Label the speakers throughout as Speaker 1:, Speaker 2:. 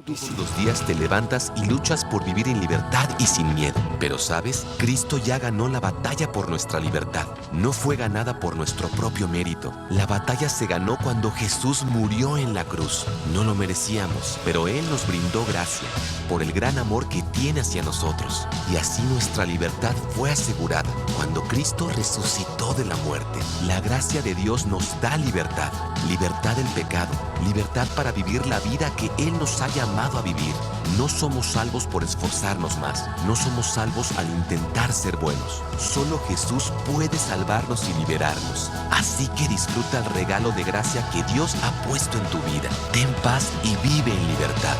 Speaker 1: Todos los días te levantas y luchas por vivir en libertad y sin miedo. Pero ¿sabes? Cristo ya ganó la batalla por nuestra libertad. No fue ganada por nuestro propio mérito. La batalla se ganó cuando Jesús murió en la cruz. No lo merecíamos, pero Él nos brindó gracia por el gran amor que tiene hacia nosotros. Y así nuestra libertad fue asegurada. Cuando Cristo resucitó de la muerte, la gracia de Dios nos da libertad. Libertad del pecado, libertad para vivir la vida que Él nos ha llamado a vivir. No somos salvos por esforzarnos más, no somos salvos al intentar ser buenos. Solo Jesús puede salvarnos y liberarnos. Así que disfruta el regalo de gracia que Dios ha puesto en tu vida. Ten paz y vive en libertad.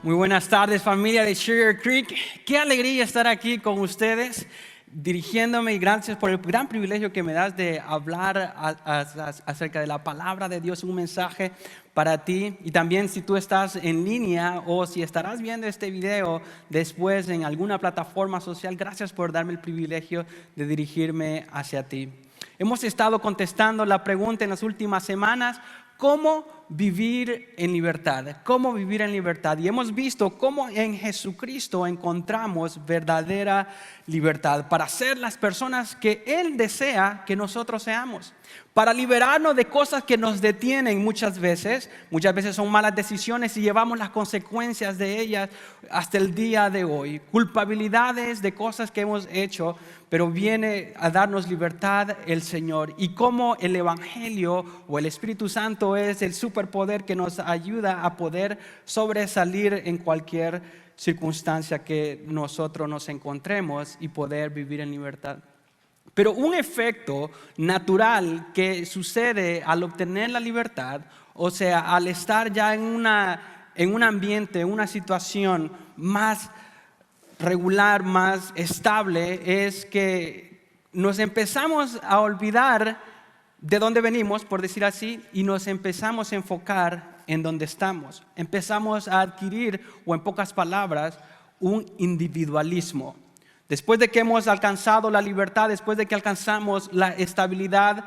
Speaker 2: Muy buenas tardes, familia de Sugar Creek. Qué alegría estar aquí con ustedes, dirigiéndome, y gracias por el gran privilegio que me das de hablar acerca de la palabra de Dios, un mensaje para ti. Y también si tú estás en línea o si estarás viendo este video después en alguna plataforma social, gracias por darme el privilegio de dirigirme hacia ti. Hemos estado contestando la pregunta en las últimas semanas: ¿cómo vivir en libertad? ¿Cómo vivir en libertad? Y hemos visto cómo en Jesucristo encontramos verdadera libertad para ser las personas que Él desea que nosotros seamos. Para liberarnos de cosas que nos detienen muchas veces son malas decisiones y llevamos las consecuencias de ellas hasta el día de hoy. Culpabilidades de cosas que hemos hecho, pero viene a darnos libertad el Señor. Y como el Evangelio o el Espíritu Santo es el superpoder que nos ayuda a poder sobresalir en cualquier circunstancia que nosotros nos encontremos y poder vivir en libertad. Pero un efecto natural que sucede al obtener la libertad, o sea, al estar ya en un ambiente, en una situación más regular, más estable, es que nos empezamos a olvidar de dónde venimos, por decir así, y nos empezamos a enfocar en dónde estamos. Empezamos a adquirir, o en pocas palabras, un individualismo. Después de que hemos alcanzado la libertad, después de que alcanzamos la estabilidad,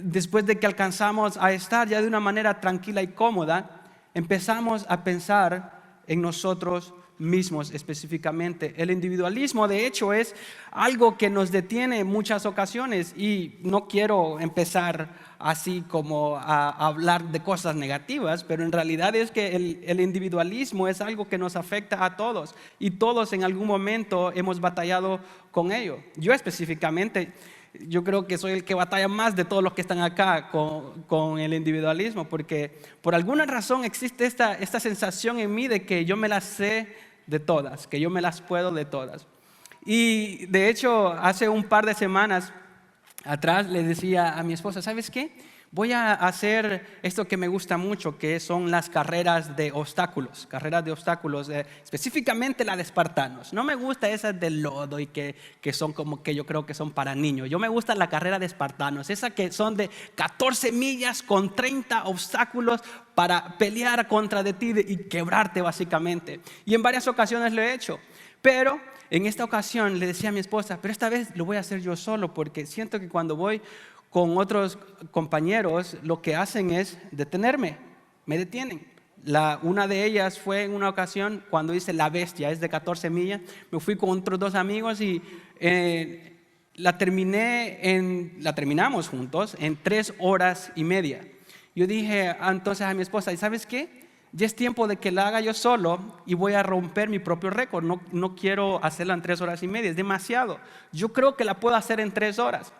Speaker 2: después de que alcanzamos a estar ya de una manera tranquila y cómoda, empezamos a pensar en nosotros mismos específicamente. El individualismo, de hecho, es algo que nos detiene en muchas ocasiones, y no quiero empezar así como a hablar de cosas negativas, pero en realidad es que el individualismo es algo que nos afecta a todos, y todos en algún momento hemos batallado con ello. Yo específicamente, yo creo que soy el que batalla más de todos los que están acá con el individualismo, porque por alguna razón existe esta sensación en mí de que yo me las sé de todas, que yo me las puedo de todas. Y de hecho, hace un par de semanas atrás le decía a mi esposa: ¿sabes qué? Voy a hacer esto que me gusta mucho, que son las carreras de obstáculos, específicamente la de espartanos. No me gusta esas de lodo y que son como que yo creo que son para niños. Yo me gusta la carrera de espartanos, esa que son de 14 millas con 30 obstáculos para pelear contra de ti y quebrarte básicamente. Y en varias ocasiones lo he hecho, pero en esta ocasión le decía a mi esposa: pero esta vez lo voy a hacer yo solo, porque siento que cuando voy con otros compañeros lo que hacen es detenerme, me detienen. Una de ellas fue en una ocasión cuando hice la bestia, es de 14 millas, me fui con otros dos amigos y la terminamos juntos en 3 horas y media. Yo dije entonces a mi esposa: ¿y sabes qué? Ya es tiempo de que la haga yo solo y voy a romper mi propio récord. No quiero hacerla en 3 horas y media, es demasiado. Yo creo que la puedo hacer en 3 horas.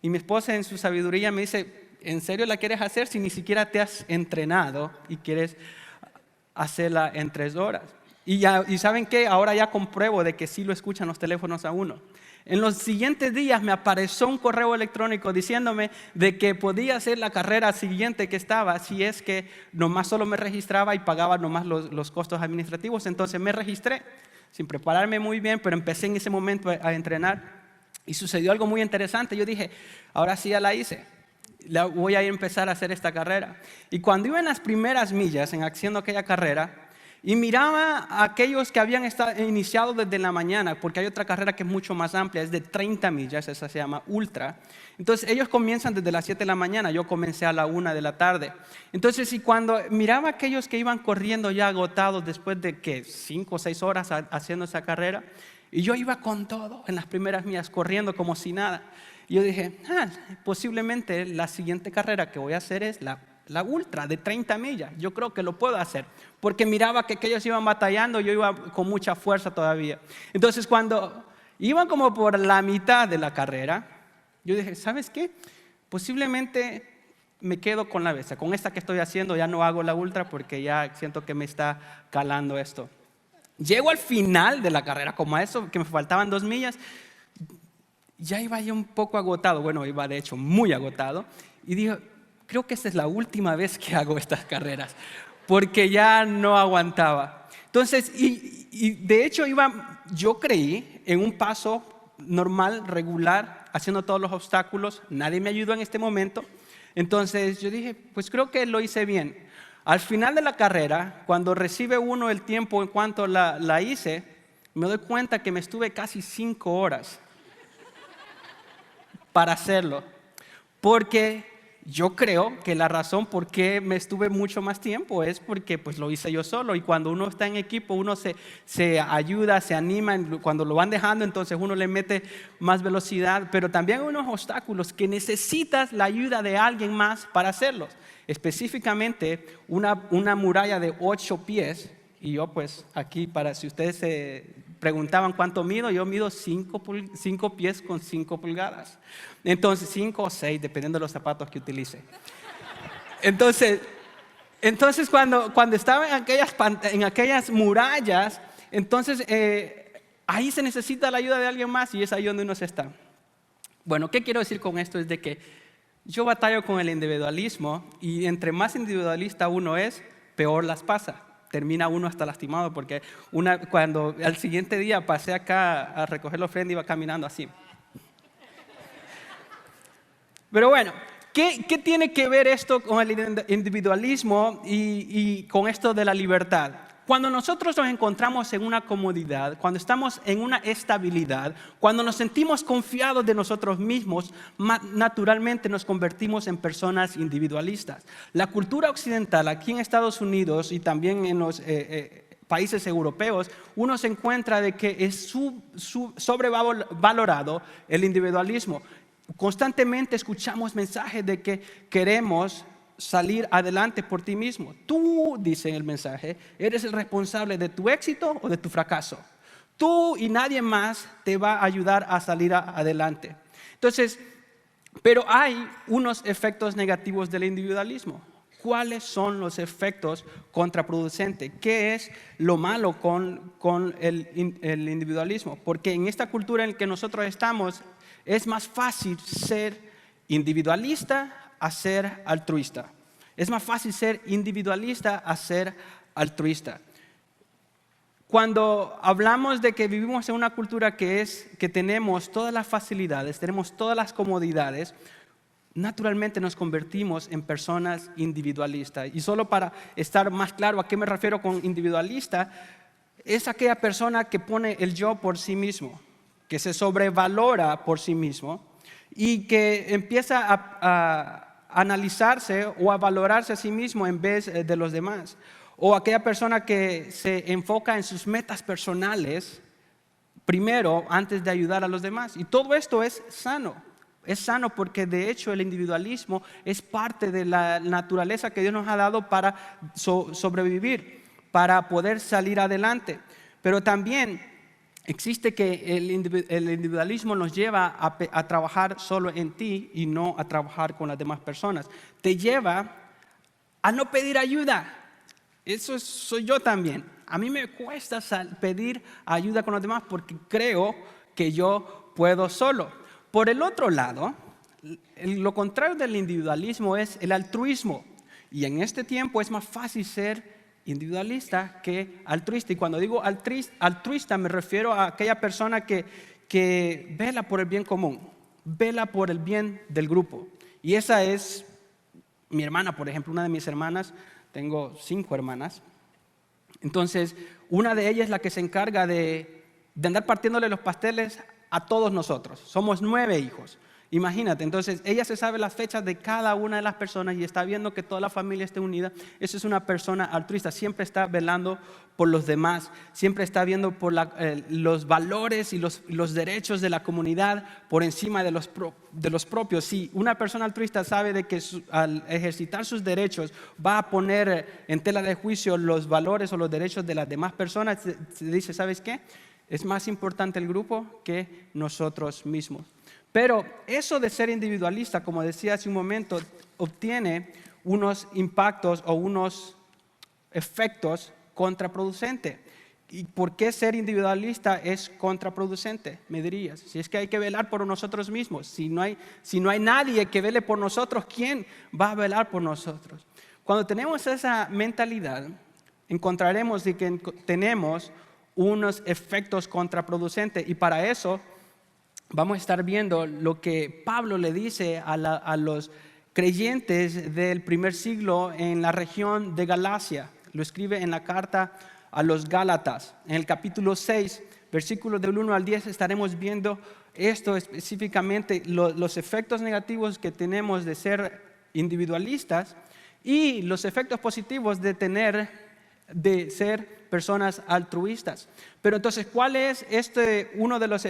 Speaker 2: Y mi esposa en su sabiduría me dice: ¿en serio la quieres hacer si ni siquiera te has entrenado y quieres hacerla en 3 horas? Y ¿saben qué? Ahora ya compruebo de que sí lo escuchan los teléfonos a uno. En los siguientes días me apareció un correo electrónico diciéndome de que podía hacer la carrera siguiente que estaba si es que nomás solo me registraba y pagaba nomás los costos administrativos. Entonces me registré sin prepararme muy bien, pero empecé en ese momento a entrenar. Y sucedió algo muy interesante. Yo dije: ahora sí ya la hice, voy a empezar a hacer esta carrera. Y cuando iba en las primeras millas en haciendo aquella carrera, Y miraba a aquellos que habían iniciado desde la mañana, porque hay otra carrera que es mucho más amplia, es de 30 millas, esa se llama Ultra. Entonces ellos comienzan desde las 7 de la mañana, yo comencé a la 1 de la tarde. Entonces, y cuando miraba a aquellos que iban corriendo ya agotados después de 5 o 6 horas haciendo esa carrera, y yo iba con todo en las primeras millas, corriendo como si nada. Y yo dije, posiblemente la siguiente carrera que voy a hacer es la Ultra de 30 millas, yo creo que lo puedo hacer, porque miraba que ellos iban batallando, yo iba con mucha fuerza todavía. Entonces cuando iban como por la mitad de la carrera, yo dije, ¿sabes qué? Posiblemente me quedo con la besa, con esta que estoy haciendo, ya no hago la Ultra porque ya siento que me está calando esto. Llego al final de la carrera, como a eso, que me faltaban 2 millas, ya iba yo un poco agotado, bueno, iba de hecho muy agotado, y dije, creo que esta es la última vez que hago estas carreras, porque ya no aguantaba. Entonces, y de hecho yo creí en un paso normal, regular, haciendo todos los obstáculos, nadie me ayudó en este momento. Entonces yo dije, pues creo que lo hice bien. Al final de la carrera, cuando recibe uno el tiempo en cuanto la hice, me doy cuenta que me estuve casi 5 horas para hacerlo, porque yo creo que la razón por qué me estuve mucho más tiempo es porque pues lo hice yo solo, y cuando uno está en equipo uno se ayuda, se anima, cuando lo van dejando entonces uno le mete más velocidad, pero también hay unos obstáculos que necesitas la ayuda de alguien más para hacerlos, específicamente una muralla de 8 pies, y yo pues aquí para si ustedes se preguntaban cuánto mido, yo mido 5 pies con 5 pulgadas. Entonces 5 o 6, dependiendo de los zapatos que utilice. Entonces cuando estaba en aquellas murallas, entonces ahí se necesita la ayuda de alguien más, y es ahí donde uno se está. Bueno, ¿qué quiero decir con esto? Es de que yo batallo con el individualismo, y entre más individualista uno es, peor las pasa. Termina uno hasta lastimado, porque cuando al siguiente día pasé acá a recoger la ofrenda, iba caminando así. Pero bueno, ¿qué tiene que ver esto con el individualismo y con esto de la libertad? Cuando nosotros nos encontramos en una comodidad, cuando estamos en una estabilidad, cuando nos sentimos confiados de nosotros mismos, naturalmente nos convertimos en personas individualistas. La cultura occidental aquí en Estados Unidos y también en los países europeos, uno se encuentra de que es sobrevalorado el individualismo. Constantemente escuchamos mensajes de que queremos salir adelante por ti mismo. Tú, dice en el mensaje, eres el responsable de tu éxito o de tu fracaso. Tú y nadie más te va a ayudar a salir adelante. Entonces, pero hay unos efectos negativos del individualismo. ¿Cuáles son los efectos contraproducentes? ¿Qué es lo malo con el individualismo? Porque en esta cultura en la que nosotros estamos, es más fácil ser individualista a ser altruista. Es más fácil ser individualista a ser altruista. Cuando hablamos de que vivimos en una cultura que tenemos todas las facilidades, tenemos todas las comodidades, naturalmente nos convertimos en personas individualistas. Y solo para estar más claro a qué me refiero con individualista, es aquella persona que pone el yo por sí mismo, que se sobrevalora por sí mismo y que empieza a analizarse o a valorarse a sí mismo en vez de los demás. O aquella persona que se enfoca en sus metas personales primero antes de ayudar a los demás. Y todo esto es sano. Es sano porque de hecho el individualismo es parte de la naturaleza que Dios nos ha dado para sobrevivir, para poder salir adelante. Pero también existe que el individualismo nos lleva a trabajar solo en ti y no a trabajar con las demás personas. Te lleva a no pedir ayuda. Eso soy yo también. A mí me cuesta pedir ayuda con los demás porque creo que yo puedo solo. Por el otro lado, lo contrario del individualismo es el altruismo. Y en este tiempo es más fácil ser individualista que altruista. Y cuando digo altruista me refiero a aquella persona que vela por el bien común, vela por el bien del grupo. Y esa es mi hermana, por ejemplo, una de mis hermanas. Tengo 5 hermanas. Entonces, una de ellas es la que se encarga de andar partiéndole los pasteles a todos nosotros. Somos 9 hijos. Imagínate, entonces ella se sabe las fechas de cada una de las personas y está viendo que toda la familia esté unida. Esa es una persona altruista, siempre está velando por los demás, siempre está viendo por los valores y los derechos de la comunidad por encima de los propios. Si una persona altruista sabe de que al ejercitar sus derechos va a poner en tela de juicio los valores o los derechos de las demás personas, se dice, ¿sabes qué? Es más importante el grupo que nosotros mismos. Pero eso de ser individualista, como decía hace un momento, obtiene unos impactos o unos efectos contraproducentes. ¿Y por qué ser individualista es contraproducente? Me dirías, si es que hay que velar por nosotros mismos, si no hay nadie que vele por nosotros, ¿quién va a velar por nosotros? Cuando tenemos esa mentalidad, encontraremos de que tenemos unos efectos contraproducentes y para eso vamos a estar viendo lo que Pablo le dice a los creyentes del primer siglo en la región de Galacia. Lo escribe en la carta a los Gálatas. En el capítulo 6, versículos del 1 al 10, estaremos viendo esto específicamente, los efectos negativos que tenemos de ser individualistas y los efectos positivos de ser personas altruistas. Pero entonces, ¿cuál es uno de los...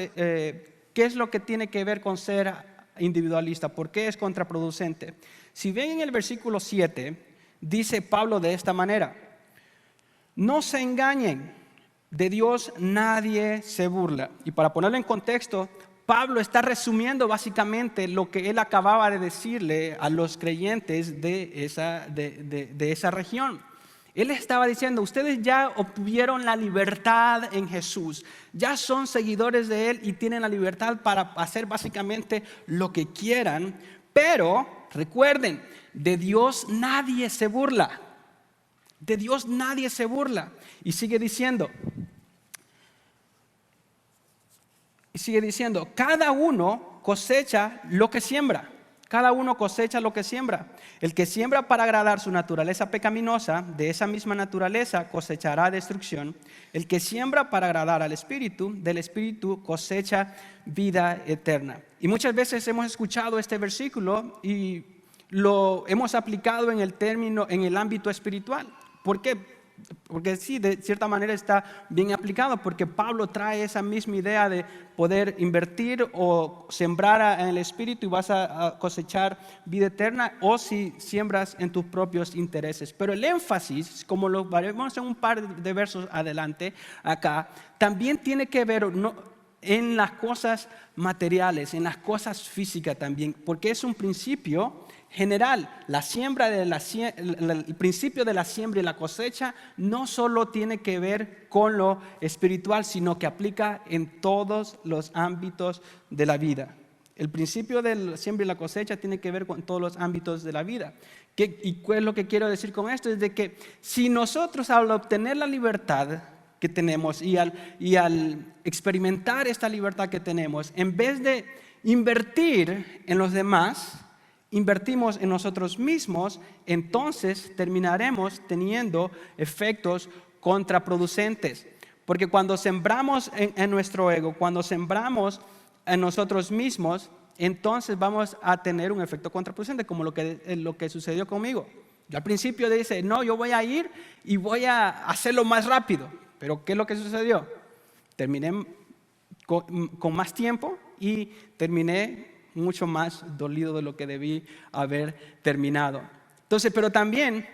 Speaker 2: ¿Qué es lo que tiene que ver con ser individualista? ¿Por qué es contraproducente? Si ven en el versículo 7, dice Pablo de esta manera: no se engañen, de Dios nadie se burla. Y para ponerlo en contexto, Pablo está resumiendo básicamente lo que él acababa de decirle a los creyentes de esa región. Él estaba diciendo, ustedes ya obtuvieron la libertad en Jesús, ya son seguidores de Él y tienen la libertad para hacer básicamente lo que quieran, pero recuerden, de Dios nadie se burla, de Dios nadie se burla. Y sigue diciendo, cada uno cosecha lo que siembra. Cada uno cosecha lo que siembra. El que siembra para agradar su naturaleza pecaminosa, de esa misma naturaleza cosechará destrucción. El que siembra para agradar al Espíritu, del Espíritu cosecha vida eterna. Y muchas veces hemos escuchado este versículo y lo hemos aplicado en el ámbito espiritual. ¿Por qué? Porque sí, de cierta manera está bien aplicado, porque Pablo trae esa misma idea de poder invertir o sembrar en el Espíritu y vas a cosechar vida eterna, o si siembras en tus propios intereses. Pero el énfasis, como lo veremos en un par de versos adelante acá, también tiene que ver en las cosas materiales, en las cosas físicas también, porque es un principio general. El principio de la siembra y la cosecha no solo tiene que ver con lo espiritual, sino que aplica en todos los ámbitos de la vida. El principio de la siembra y la cosecha tiene que ver con todos los ámbitos de la vida. ¿Y cuál es lo que quiero decir con esto? Es de que si nosotros al obtener la libertad que tenemos y al experimentar esta libertad que tenemos, en vez de invertir en los demás, invertimos en nosotros mismos, entonces terminaremos teniendo efectos contraproducentes. Porque cuando sembramos en nuestro ego, cuando sembramos en nosotros mismos, entonces vamos a tener un efecto contraproducente, como lo que sucedió conmigo. Yo al principio dije, no, yo voy a ir y voy a hacerlo más rápido. Pero ¿qué es lo que sucedió? Terminé con más tiempo y terminé mucho más dolido de lo que debí haber terminado. Entonces, pero también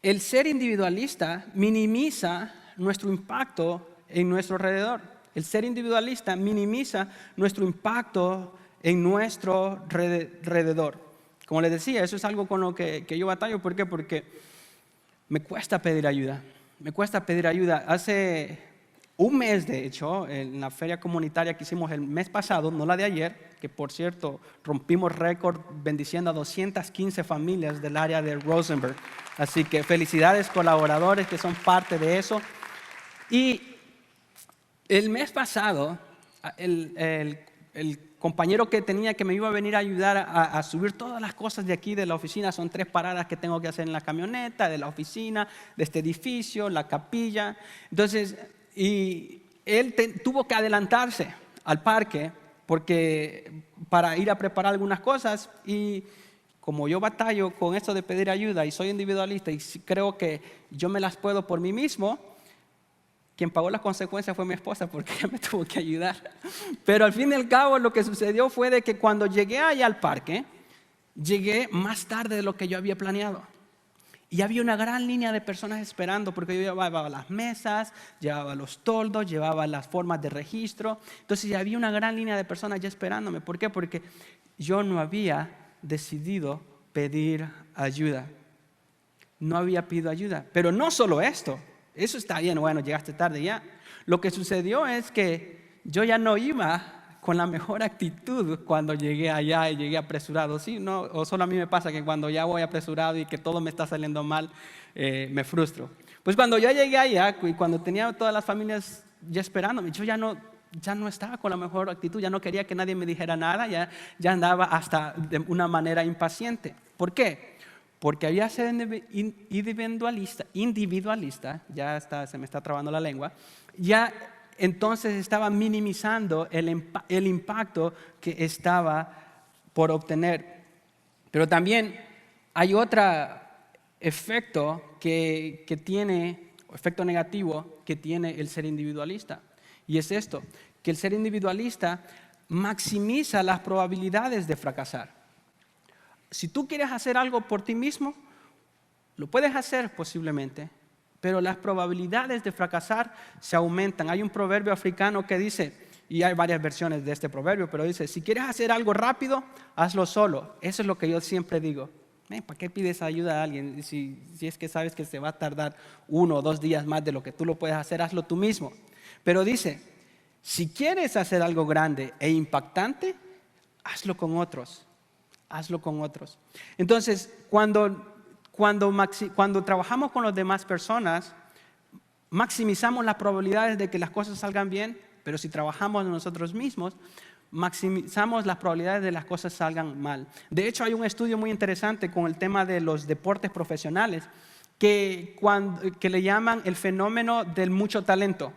Speaker 2: el ser individualista minimiza nuestro impacto en nuestro alrededor. El ser individualista minimiza nuestro impacto en nuestro alrededor. Como les decía, eso es algo con lo que yo batallo. ¿Por qué? Porque me cuesta pedir ayuda. Me cuesta pedir ayuda. Hace un mes, de hecho, en la feria comunitaria que hicimos el mes pasado, no la de ayer, que por cierto rompimos récord bendiciendo a 215 familias del área de Rosenberg. Así que felicidades colaboradores que son parte de eso. Y el mes pasado, el el compañero que tenía que me iba a venir a ayudar a subir todas las cosas de aquí de la oficina, son 3 paradas que tengo que hacer en la camioneta, de la oficina, de este edificio, la capilla. Entonces, y él tuvo que adelantarse al parque para ir a preparar algunas cosas, y como yo batallo con esto de pedir ayuda y soy individualista y creo que yo me las puedo por mí mismo, quien pagó las consecuencias fue mi esposa porque ella me tuvo que ayudar. Pero al fin y al cabo lo que sucedió fue de que cuando llegué allá al parque, llegué más tarde de lo que yo había planeado. Y había una gran línea de personas esperando porque yo llevaba las mesas, llevaba los toldos, llevaba las formas de registro. Entonces ya había una gran línea de personas ya esperándome. ¿Por qué? Porque yo no había decidido pedir ayuda. No había pedido ayuda. Pero no solo esto. Eso está bien, bueno, llegaste tarde ya. Lo que sucedió es que yo ya no iba con la mejor actitud cuando llegué allá y llegué apresurado. Sí, no, o solo a mí me pasa que cuando ya voy apresurado y que todo me está saliendo mal, me frustro. Pues cuando yo llegué allá y cuando tenía todas las familias ya esperándome, yo ya no estaba con la mejor actitud, ya no quería que nadie me dijera nada, ya andaba hasta de una manera impaciente. ¿Por qué? Porque había sido individualista, se me está trabando la lengua, ya entonces estaba minimizando el impacto que estaba por obtener. Pero también hay otro efecto efecto negativo que tiene el ser individualista. Y es esto, que el ser individualista maximiza las probabilidades de fracasar. Si tú quieres hacer algo por ti mismo, lo puedes hacer posiblemente, pero las probabilidades de fracasar se aumentan. Hay un proverbio africano que dice, y hay varias versiones de este proverbio, pero dice, si quieres hacer algo rápido, hazlo solo. Eso es lo que yo siempre digo. ¿Para qué pides ayuda a alguien? Si es que sabes que se va a tardar 1 o 2 días más de lo que tú lo puedes hacer, hazlo tú mismo. Pero dice, si quieres hacer algo grande e impactante, hazlo con otros. Hazlo con otros. Entonces, cuando trabajamos con las demás personas, maximizamos las probabilidades de que las cosas salgan bien, pero si trabajamos nosotros mismos, maximizamos las probabilidades de que las cosas salgan mal. De hecho, hay un estudio muy interesante con el tema de los deportes profesionales que le llaman el fenómeno del mucho talento.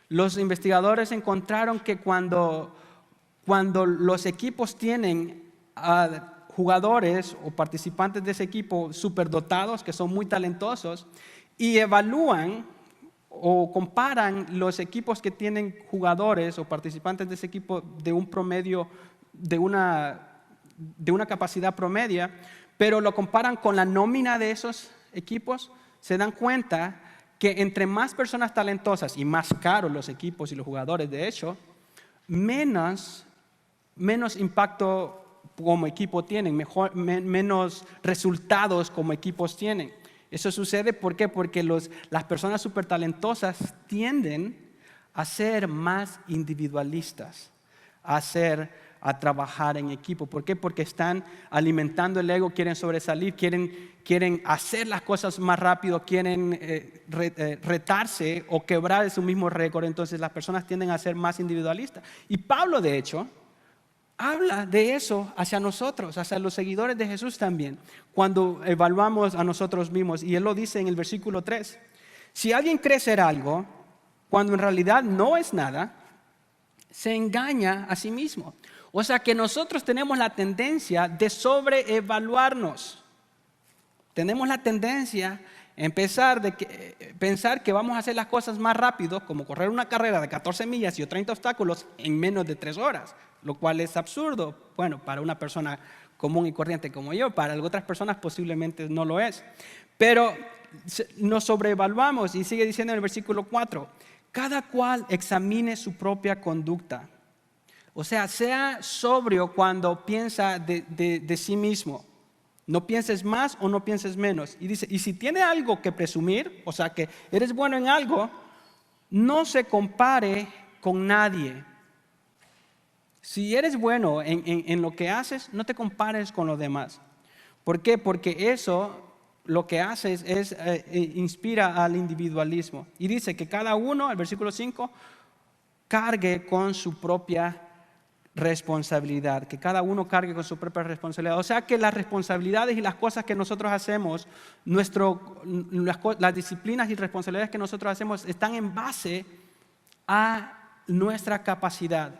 Speaker 2: Los investigadores encontraron que cuando los equipos tienen a jugadores o participantes de ese equipo superdotados que son muy talentosos y evalúan o comparan los equipos que tienen jugadores o participantes de ese equipo de un promedio, de una capacidad promedia, pero lo comparan con la nómina de esos equipos, se dan cuenta que entre más personas talentosas y más caros los equipos y los jugadores, de hecho, menos impacto como equipo tienen, menos resultados como equipos tienen. Eso sucede ¿por qué? Porque las personas súper talentosas tienden a ser más individualistas, a trabajar en equipo. ¿Por qué? Porque están alimentando el ego, quieren sobresalir, quieren hacer las cosas más rápido, quieren retarse o quebrar su mismo récord. Entonces las personas tienden a ser más individualistas. Y Pablo, de hecho, habla de eso hacia nosotros, hacia los seguidores de Jesús también, cuando evaluamos a nosotros mismos. Y él lo dice en el versículo 3. Si alguien cree ser algo, cuando en realidad no es nada, se engaña a sí mismo. O sea que nosotros tenemos la tendencia de sobreevaluarnos. Tenemos la tendencia a pensar que vamos a hacer las cosas más rápido, como correr una carrera de 14 millas y 30 obstáculos en menos de 3 horas. Lo cual es absurdo, bueno, para una persona común y corriente como yo, para otras personas posiblemente no lo es. Pero nos sobreevaluamos y sigue diciendo en el versículo 4, cada cual examine su propia conducta. O sea sobrio cuando piensa de sí mismo. No pienses más o no pienses menos. Y dice, y si tiene algo que presumir, o sea que eres bueno en algo, no se compare con nadie. Si eres bueno en lo que haces, no te compares con los demás. ¿Por qué? Porque eso lo que haces es inspira al individualismo. Y dice que cada uno, el versículo 5, cargue con su propia responsabilidad, que cada uno cargue con su propia responsabilidad. O sea que las responsabilidades y las cosas que nosotros hacemos, las disciplinas y responsabilidades que nosotros hacemos están en base a nuestra capacidad.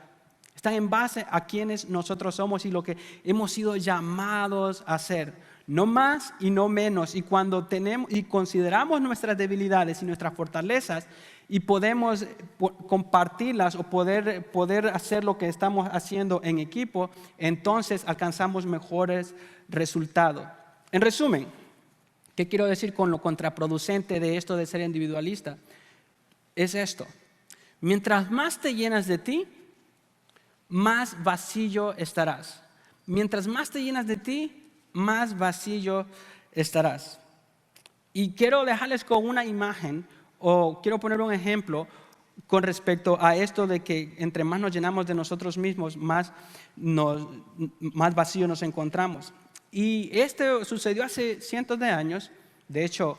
Speaker 2: Están en base a quienes nosotros somos y lo que hemos sido llamados a hacer. No más y no menos. Y cuando consideramos nuestras debilidades y nuestras fortalezas y podemos compartirlas o poder hacer lo que estamos haciendo en equipo, entonces alcanzamos mejores resultados. En resumen, ¿qué quiero decir con lo contraproducente de esto de ser individualista? Es esto. Mientras más te llenas de ti, más vacío estarás. Mientras más te llenas de ti, más vacío estarás. Y quiero dejarles con una imagen, o quiero poner un ejemplo con respecto a esto de que entre más nos llenamos de nosotros mismos, más vacío nos encontramos. Y esto sucedió hace cientos de años. De hecho,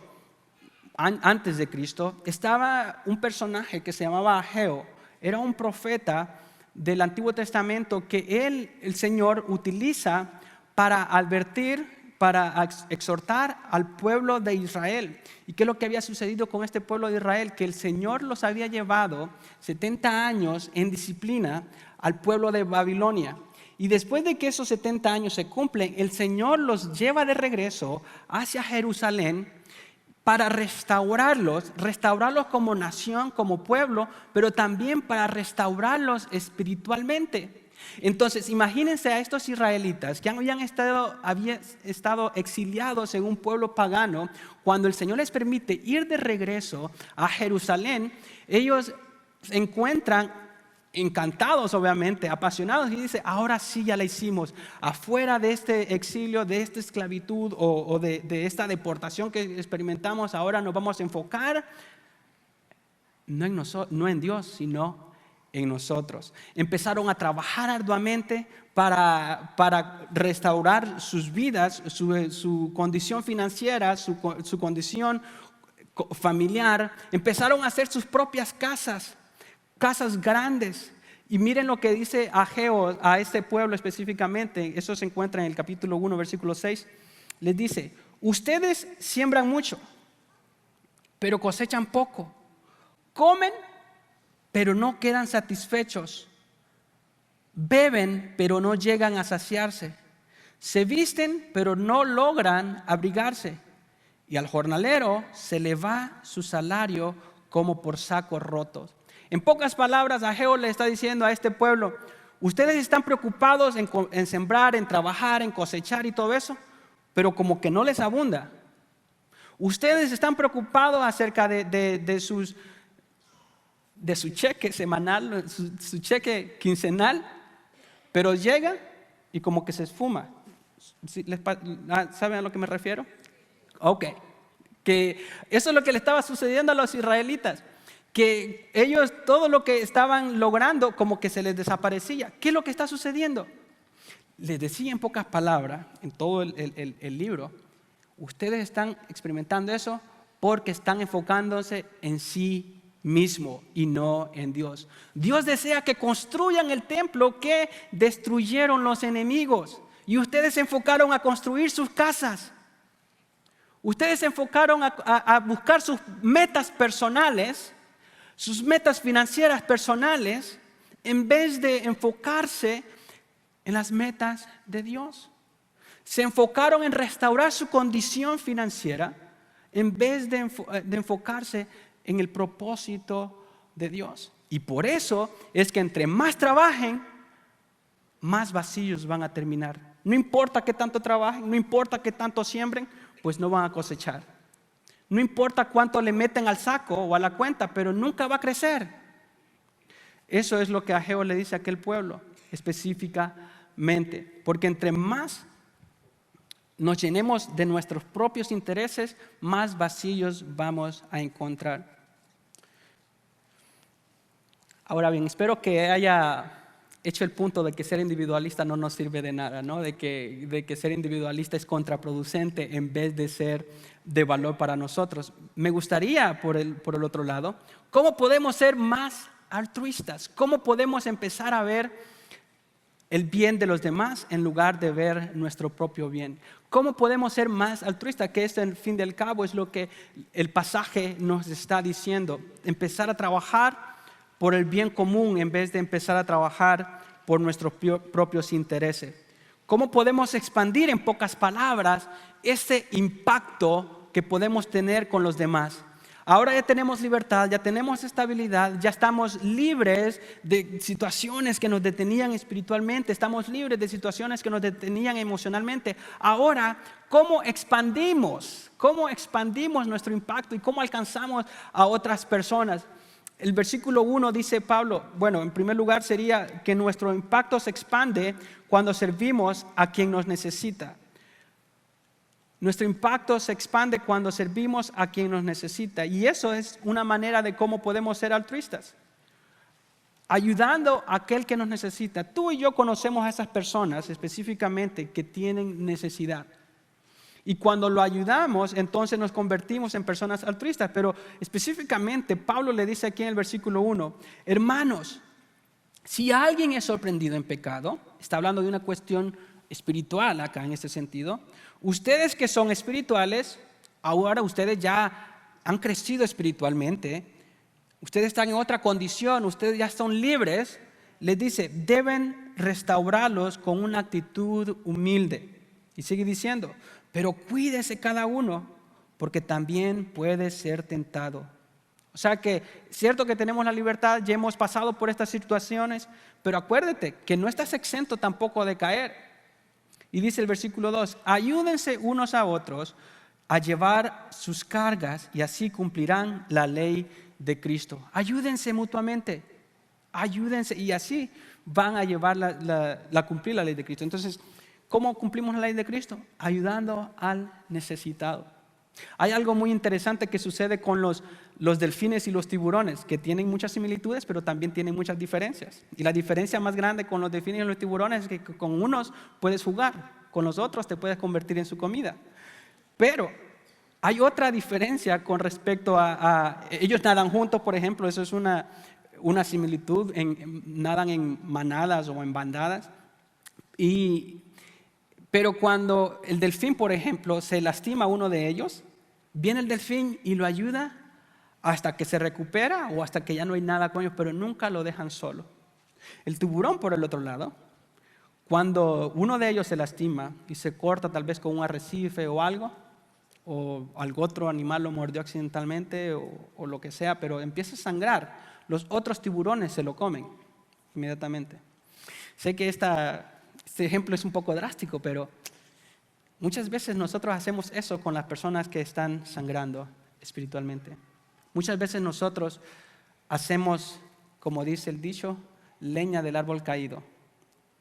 Speaker 2: antes de Cristo, estaba un personaje que se llamaba Ageo. Era un profeta del Antiguo Testamento que el Señor utiliza para advertir, para exhortar al pueblo de Israel. ¿Y qué es lo que había sucedido con este pueblo de Israel? Que el Señor los había llevado 70 años en disciplina al pueblo de Babilonia. Y después de que esos 70 años se cumplen, el Señor los lleva de regreso hacia Jerusalén para restaurarlos como nación, como pueblo, pero también para restaurarlos espiritualmente. Entonces, imagínense a estos israelitas que habían estado exiliados en un pueblo pagano. Cuando el Señor les permite ir de regreso a Jerusalén, ellos se encuentran encantados, obviamente, apasionados, y dice: ahora sí ya la hicimos. Afuera de este exilio, de esta esclavitud o de esta deportación que experimentamos, ahora nos vamos a enfocar no en Dios, sino en nosotros. Empezaron a trabajar arduamente para restaurar sus vidas, su condición financiera, su condición familiar. Empezaron a hacer sus propias casas grandes. Y miren lo que dice Ageo a este pueblo específicamente. Eso se encuentra en el capítulo 1, versículo 6. Les dice: ustedes siembran mucho, pero cosechan poco. Comen, pero no quedan satisfechos. Beben, pero no llegan a saciarse. Se visten, pero no logran abrigarse. Y al jornalero se le va su salario como por sacos rotos. En pocas palabras, Ageo le está diciendo a este pueblo: ustedes están preocupados en sembrar, en trabajar, en cosechar y todo eso, pero como que no les abunda. Ustedes están preocupados acerca de su cheque semanal, su cheque quincenal, pero llega y como que se esfuma. ¿Saben a lo que me refiero? Ok. Que eso es lo que le estaba sucediendo a los israelitas. Que ellos, todo lo que estaban logrando, como que se les desaparecía. ¿Qué es lo que está sucediendo? Les decía en pocas palabras, en todo el libro: ustedes están experimentando eso porque están enfocándose en sí mismo y no en Dios. Dios desea que construyan el templo que destruyeron los enemigos, y ustedes se enfocaron a construir sus casas. Ustedes se enfocaron a buscar sus metas personales, sus metas financieras personales, en vez de enfocarse en las metas de Dios. Se enfocaron en restaurar su condición financiera en vez de enfocarse en el propósito de Dios. Y por eso es que entre más trabajen, más vacíos van a terminar. No importa qué tanto trabajen, no importa qué tanto siembren, pues no van a cosechar. No importa cuánto le meten al saco o a la cuenta, pero nunca va a crecer. Eso es lo que Ageo le dice a aquel pueblo específicamente. Porque entre más nos llenemos de nuestros propios intereses, más vacíos vamos a encontrar. Ahora bien, espero que haya hecho el punto de que ser individualista no nos sirve de nada, ¿no? De que ser individualista es contraproducente en vez de ser de valor para nosotros. Me gustaría, por el otro lado, ¿cómo podemos ser más altruistas? ¿Cómo podemos empezar a ver el bien de los demás en lugar de ver nuestro propio bien. ¿Cómo podemos ser más altruistas? Que esto, en fin del cabo, es lo que el pasaje nos está diciendo. Empezar a trabajar por el bien común en vez de empezar a trabajar por nuestros propios intereses. ¿Cómo podemos expandir, en pocas palabras, ese impacto que podemos tener con los demás? Ahora ya tenemos libertad, ya tenemos estabilidad, ya estamos libres de situaciones que nos detenían espiritualmente, estamos libres de situaciones que nos detenían emocionalmente. Ahora, ¿cómo expandimos nuestro impacto y cómo alcanzamos a otras personas? El versículo 1 dice Pablo, bueno, en primer lugar sería que nuestro impacto se expande cuando servimos a quien nos necesita. Nuestro impacto se expande cuando servimos a quien nos necesita. Y eso es una manera de cómo podemos ser altruistas. Ayudando a aquel que nos necesita. Tú y yo conocemos a esas personas específicamente que tienen necesidad. Y cuando lo ayudamos, entonces nos convertimos en personas altruistas. Pero específicamente, Pablo le dice aquí en el versículo 1, hermanos, si alguien es sorprendido en pecado, está hablando de una cuestión espiritual acá en este sentido, ustedes que son espirituales, ahora ustedes ya han crecido espiritualmente, ustedes están en otra condición, ustedes ya son libres, les dice, deben restaurarlos con una actitud humilde. Y sigue diciendo, pero cuídese cada uno, porque también puede ser tentado. O sea que, cierto que tenemos la libertad, ya hemos pasado por estas situaciones, pero acuérdate que no estás exento tampoco de caer. Y dice el versículo 2, ayúdense unos a otros a llevar sus cargas y así cumplirán la ley de Cristo. Ayúdense mutuamente, ayúdense y así van a llevar cumplir la ley de Cristo. Entonces, ¿cómo cumplimos la ley de Cristo? Ayudando al necesitado. Hay algo muy interesante que sucede con los delfines y los tiburones, que tienen muchas similitudes, pero también tienen muchas diferencias. Y la diferencia más grande con los delfines y los tiburones es que con unos puedes jugar, con los otros te puedes convertir en su comida. Pero hay otra diferencia con respecto a ellos nadan juntos, por ejemplo, eso es una similitud, nadan en manadas o en bandadas. Pero cuando el delfín, por ejemplo, se lastima a uno de ellos, viene el delfín y lo ayuda hasta que se recupera o hasta que ya no hay nada con ellos, pero nunca lo dejan solo. El tiburón, por el otro lado, cuando uno de ellos se lastima y se corta tal vez con un arrecife o algo otro animal lo mordió accidentalmente o lo que sea, pero empieza a sangrar, los otros tiburones se lo comen inmediatamente. Sé que este ejemplo es un poco drástico, pero muchas veces nosotros hacemos eso con las personas que están sangrando espiritualmente. Muchas veces nosotros hacemos, como dice el dicho, leña del árbol caído.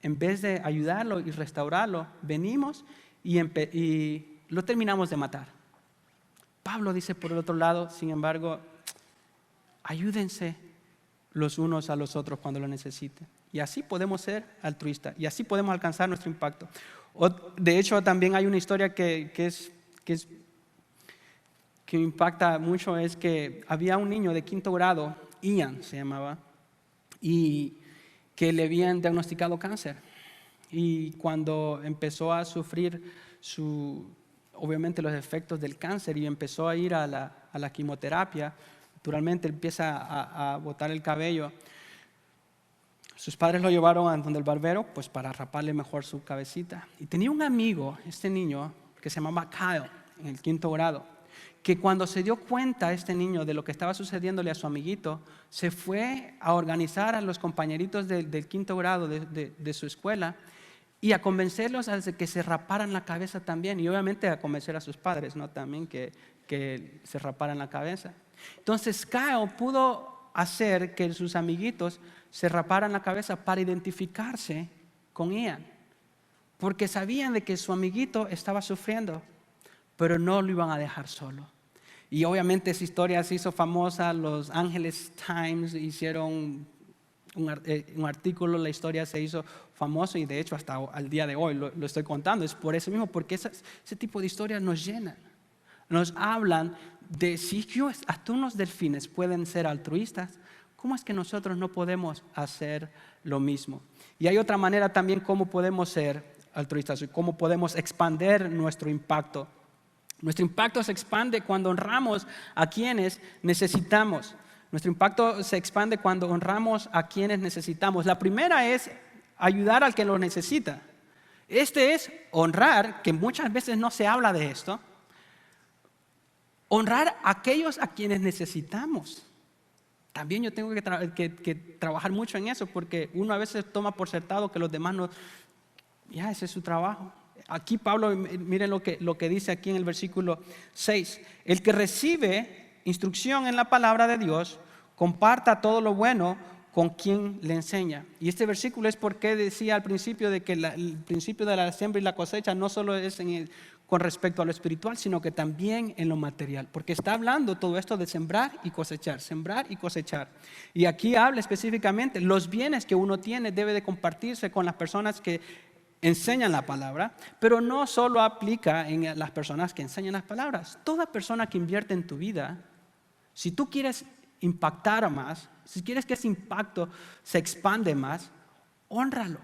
Speaker 2: En vez de ayudarlo y restaurarlo, venimos y lo terminamos de matar. Pablo dice por el otro lado, sin embargo, ayúdense los unos a los otros cuando lo necesiten. Y así podemos ser altruistas y así podemos alcanzar nuestro impacto. De hecho, también hay una historia que me impacta mucho, es que había un niño de 5º grado, Ian se llamaba, y que le habían diagnosticado cáncer. Y cuando empezó a sufrir obviamente los efectos del cáncer y empezó a ir a la quimioterapia, naturalmente empieza a botar el cabello. Sus padres lo llevaron a donde el barbero, pues para raparle mejor su cabecita. Y tenía un amigo, este niño, que se llamaba Kyle, en el 5º grado, que cuando se dio cuenta este niño de lo que estaba sucediéndole a su amiguito, se fue a organizar a los compañeritos del 5º grado de su escuela y a convencerlos a que se raparan la cabeza también. Y obviamente a convencer a sus padres, ¿no? También que se raparan la cabeza. Entonces Kyle pudo hacer que sus amiguitos se raparan la cabeza para identificarse con Ian, porque sabían de que su amiguito estaba sufriendo, pero no lo iban a dejar solo. Y obviamente esa historia se hizo famosa, los Angeles Times hicieron un artículo, la historia se hizo famosa y de hecho hasta al día de hoy lo estoy contando. Es por eso mismo, porque ese tipo de historias nos llenan, nos hablan de si hasta unos delfines pueden ser altruistas, ¿cómo es que nosotros no podemos hacer lo mismo? Y hay otra manera también cómo podemos ser altruistas y cómo podemos expandir nuestro impacto. Nuestro impacto se expande cuando honramos a quienes necesitamos. Nuestro impacto se expande cuando honramos a quienes necesitamos. La primera es ayudar al que lo necesita. Este es honrar, que muchas veces no se habla de esto, honrar a aquellos a quienes necesitamos. También yo tengo que trabajar mucho en eso, porque uno a veces toma por sentado que los demás no, ya ese es su trabajo. Aquí Pablo, miren lo que dice aquí en el versículo 6. El que recibe instrucción en la palabra de Dios, comparta todo lo bueno con quien le enseña. Y este versículo es porque decía al principio de que el principio de la siembra y la cosecha no solo es con respecto a lo espiritual, sino que también en lo material. Porque está hablando todo esto de sembrar y cosechar, sembrar y cosechar. Y aquí habla específicamente, los bienes que uno tiene debe de compartirse con las personas que enseñan la palabra, pero no solo aplica en las personas que enseñan las palabras. Toda persona que invierte en tu vida, si tú quieres impactar más, si quieres que ese impacto se expande más, hónralo.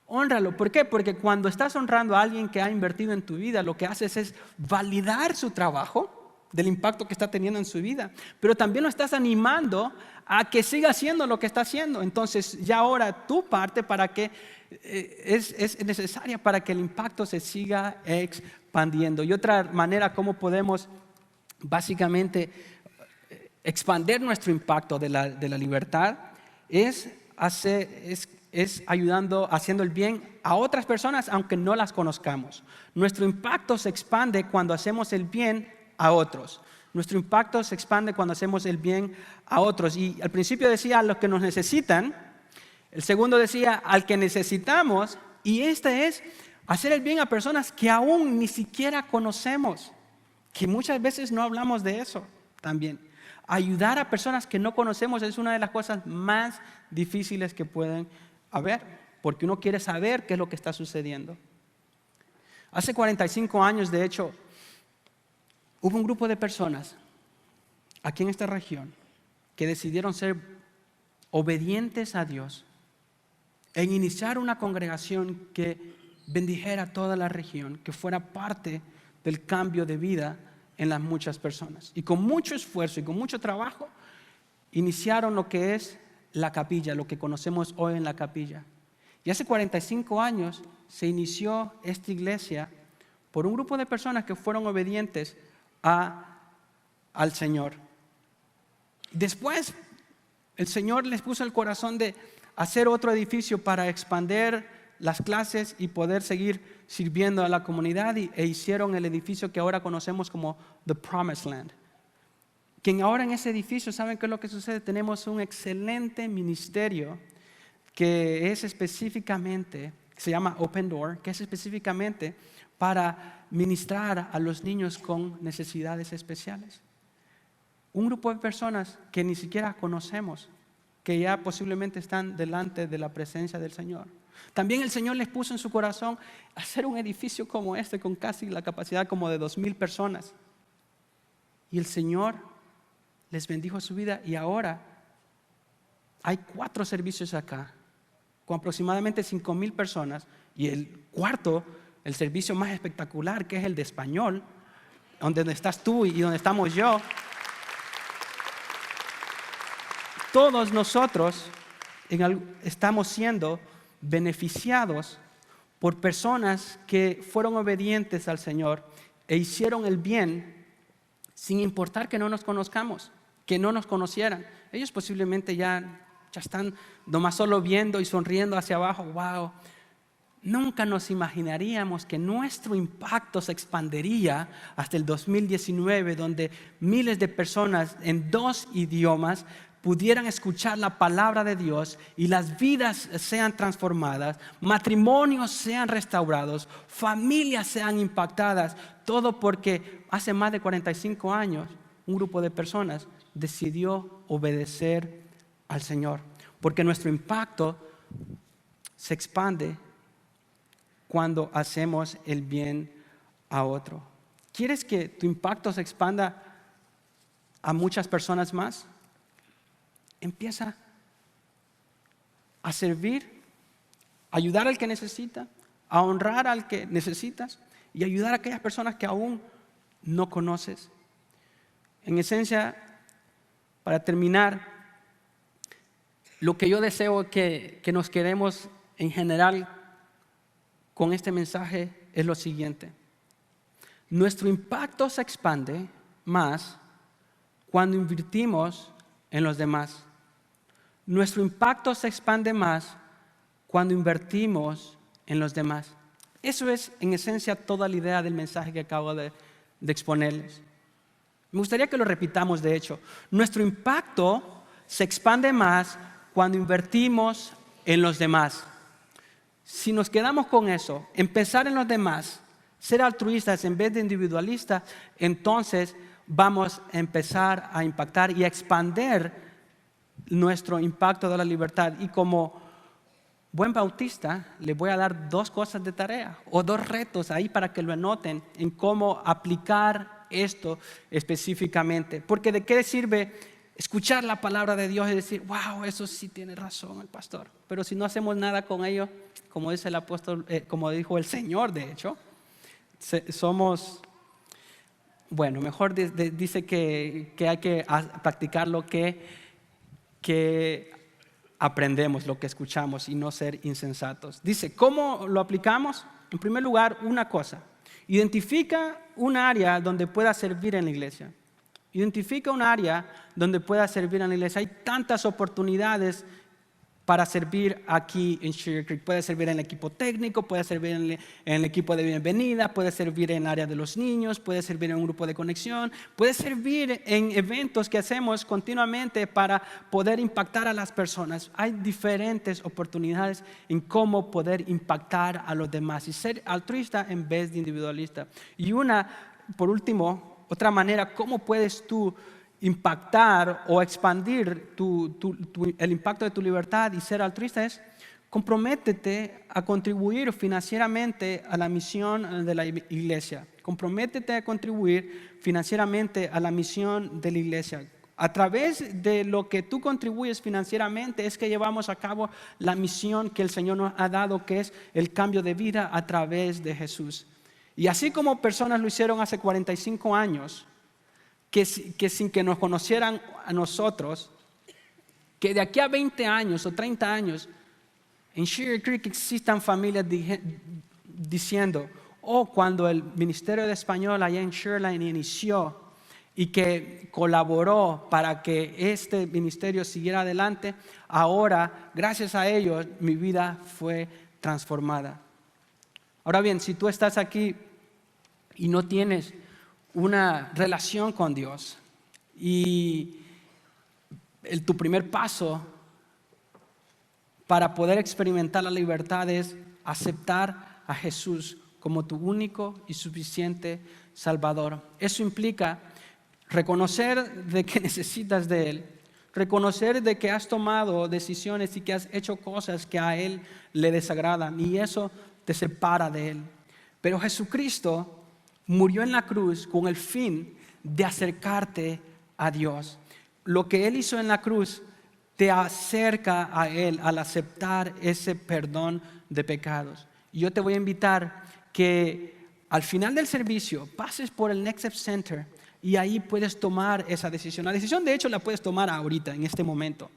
Speaker 2: Hónralo. ¿Por qué? Porque cuando estás honrando a alguien que ha invertido en tu vida, lo que haces es validar su trabajo del impacto que está teniendo en su vida, pero también lo estás animando a que siga haciendo lo que está haciendo. Entonces ya ahora tu parte para que es necesaria para que el impacto se siga expandiendo. Y otra manera como podemos básicamente expandir nuestro impacto de la libertad es ayudando, haciendo el bien a otras personas aunque no las conozcamos. Nuestro impacto se expande cuando hacemos el bien a otros. Nuestro impacto se expande cuando hacemos el bien a otros. Y al principio decía a los que nos necesitan, el segundo decía al que necesitamos, y este es hacer el bien a personas que aún ni siquiera conocemos, que muchas veces no hablamos de eso también. Ayudar a personas que no conocemos es una de las cosas más difíciles que pueden haber, porque uno quiere saber qué es lo que está sucediendo. Hace 45 años, de hecho, hubo un grupo de personas aquí en esta región que decidieron ser obedientes a Dios en iniciar una congregación que bendijera toda la región, que fuera parte del cambio de vida en las muchas personas. Y con mucho esfuerzo y con mucho trabajo iniciaron lo que es la capilla, lo que conocemos hoy en la capilla. Y hace 45 años se inició esta iglesia por un grupo de personas que fueron obedientes al Señor. Después el Señor les puso el corazón de hacer otro edificio para expandir las clases y poder seguir sirviendo a la comunidad, e hicieron el edificio que ahora conocemos como The Promised Land. Que ahora en ese edificio, ¿saben qué es lo que sucede? Tenemos un excelente ministerio que es específicamente, se llama Open Door, que es específicamente para ministrar a los niños con necesidades especiales. Un grupo de personas que ni siquiera conocemos, que ya posiblemente están delante de la presencia del Señor. También el Señor les puso en su corazón hacer un edificio como este, con casi la capacidad como de 2,000 personas. Y el Señor les bendijo su vida, y ahora hay 4 servicios acá, con aproximadamente 5,000 personas, y el cuarto, el servicio más espectacular, que es el de español, donde estás tú y donde estamos yo. Todos nosotros estamos siendo beneficiados por personas que fueron obedientes al Señor e hicieron el bien sin importar que no nos conozcamos, que no nos conocieran. Ellos posiblemente ya están nomás solo viendo y sonriendo hacia abajo. Wow. Nunca nos imaginaríamos que nuestro impacto se expandería hasta el 2019, donde miles de personas en 2 idiomas pudieran escuchar la palabra de Dios y las vidas sean transformadas, matrimonios sean restaurados, familias sean impactadas, todo porque hace más de 45 años un grupo de personas decidió obedecer al Señor, porque nuestro impacto se expande cuando hacemos el bien a otro. ¿Quieres que tu impacto se expanda a muchas personas más? empieza a servir, a ayudar al que necesita, a honrar al que necesitas y ayudar a aquellas personas que aún no conoces. En esencia, para terminar, lo que yo deseo que nos quedemos en general con este mensaje es lo siguiente. Nuestro impacto se expande más cuando invertimos en los demás. Nuestro impacto se expande más cuando invertimos en los demás. Eso es, en esencia, toda la idea del mensaje que acabo de exponerles. Me gustaría que lo repitamos, de hecho. Nuestro impacto se expande más cuando invertimos en los demás. Si nos quedamos con eso, empezar en los demás, ser altruistas en vez de individualistas, entonces vamos a empezar a impactar y a expandir nuestro impacto de la libertad. Y como buen bautista, les voy a dar 2 cosas de tarea o 2 retos ahí para que lo anoten en cómo aplicar esto específicamente. Porque ¿de qué sirve escuchar la palabra de Dios y decir, wow, eso sí tiene razón el pastor? Pero si no hacemos nada con ello, como dice el apóstol, como dijo el Señor, de hecho, somos, bueno, mejor dice que hay que practicar lo que aprendemos, lo que escuchamos y no ser insensatos. Dice, ¿cómo lo aplicamos? En primer lugar, una cosa. Identifica un área donde pueda servir en la iglesia. Identifica un área donde pueda servir en la iglesia. Hay tantas oportunidades para servir aquí en Sugar Creek. Puede servir en el equipo técnico, puede servir en el equipo de bienvenida, puede servir en el área de los niños, puede servir en un grupo de conexión, puede servir en eventos que hacemos continuamente para poder impactar a las personas. Hay diferentes oportunidades en cómo poder impactar a los demás y ser altruista en vez de individualista. Y por último, otra manera, ¿cómo puedes tú impactar o expandir el impacto de tu libertad y ser altruista? Es comprométete a contribuir financieramente a la misión de la iglesia. Comprométete a contribuir financieramente a la misión de la iglesia. A través de lo que tú contribuyes financieramente es que llevamos a cabo la misión que el Señor nos ha dado, que es el cambio de vida a través de Jesús. Y así como personas lo hicieron hace 45 años, que sin que nos conocieran a nosotros, que de aquí a 20 años o 30 años en Sugar Creek existan familias diciendo, cuando el Ministerio de Español allá en Shoreline inició y que colaboró para que este ministerio siguiera adelante, ahora, gracias a ellos, mi vida fue transformada. Ahora bien, si tú estás aquí y no tienes una relación con Dios y tu primer paso para poder experimentar la libertad es aceptar a Jesús como tu único y suficiente Salvador. Eso implica reconocer de que necesitas de Él, reconocer de que has tomado decisiones y que has hecho cosas que a Él le desagradan y eso te separa de Él. Pero Jesucristo murió en la cruz con el fin de acercarte a Dios. Lo que Él hizo en la cruz te acerca a Él al aceptar ese perdón de pecados. Y yo te voy a invitar que al final del servicio pases por el Next Step Center y ahí puedes tomar esa decisión. La decisión, de hecho, la puedes tomar ahorita, en este momento,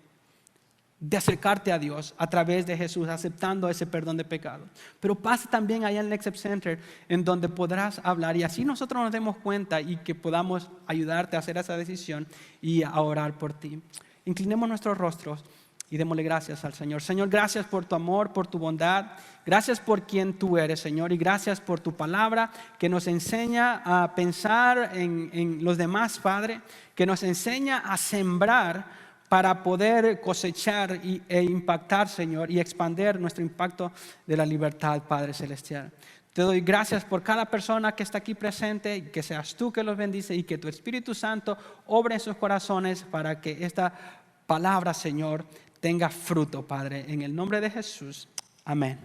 Speaker 2: de acercarte a Dios a través de Jesús, aceptando ese perdón de pecado. Pero pasa también allá en el Next Step Center, en donde podrás hablar y así nosotros nos demos cuenta y que podamos ayudarte a hacer esa decisión y a orar por ti. Inclinemos nuestros rostros y démosle gracias al Señor. Señor, gracias por tu amor, por tu bondad. Gracias por quien tú eres, Señor, y gracias por tu palabra que nos enseña a pensar en los demás, Padre, que nos enseña a sembrar para poder cosechar e impactar, Señor, y expandir nuestro impacto de la libertad, Padre Celestial. Te doy gracias por cada persona que está aquí presente, y que seas tú que los bendice y que tu Espíritu Santo obre en sus corazones para que esta palabra, Señor, tenga fruto, Padre. En el nombre de Jesús, amén.